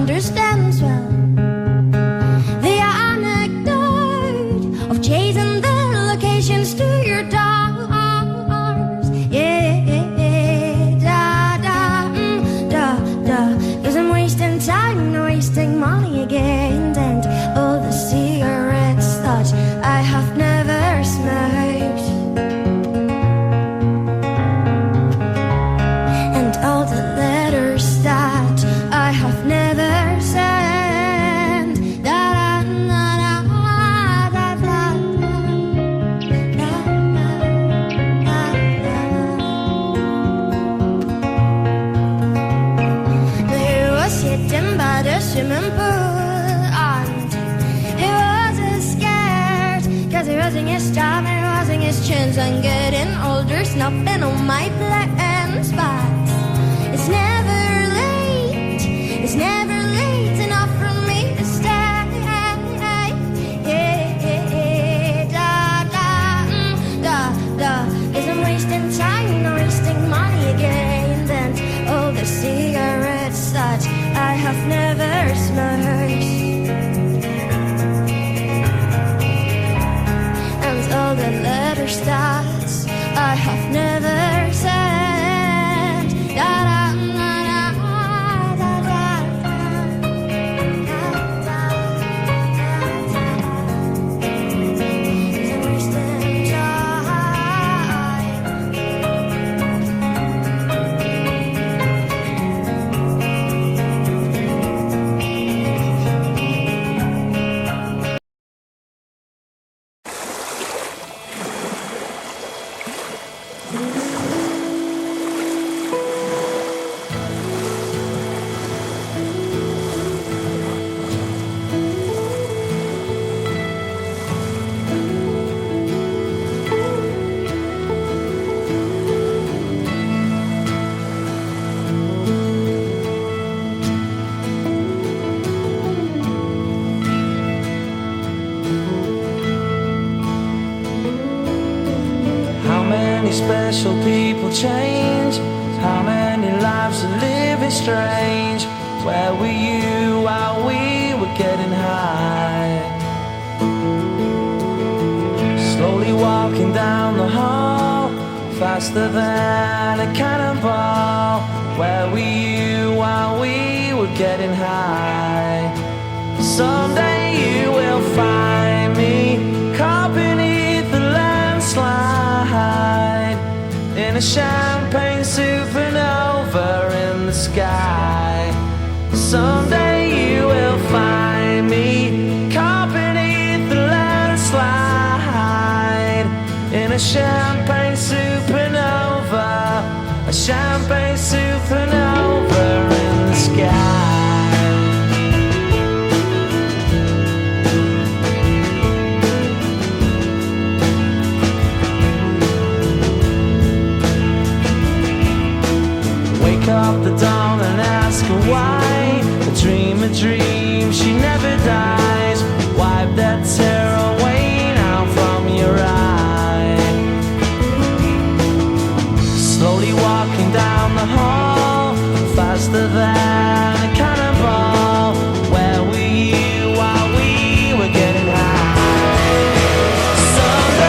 understands well the anecdote of chasing the locations to your doors. Yeah, da da da da. 'Cause I'm wasting time, wasting money again, and all the cigarettes that I have never smoked, and all the letters that I have never sent. Da da da da da da da da. He was sitting by the swimming pool, and he wasn't scared, 'cause he wasn't his time, he wasn't his chance. I'm getting older, snapping on my plans, but it's never late, it's never late enough for me to stay. Yeah, da da da da. 'Cause I'm wasting time, wasting money again, and all the cigarettes that I have never smoked, and all the letters that I have never sent. Da da da da da da da. 'Cause I'm wasting time. How many special people change? How many lives are living strange? Where were you while we were getting high? Slowly walking down the hall, faster than a cannonball. Where were you while we were getting high? Someday you will find me caught beneath the landslide, in a champagne supernova in the sky. Someday you will find me caught beneath the landslide, in a champagne supernova, a champagne supernova in the sky. Wake up the dawn and ask her why. A dream, she never dies. Wipe that tear away now from your eye. Slowly walking down the hall, faster than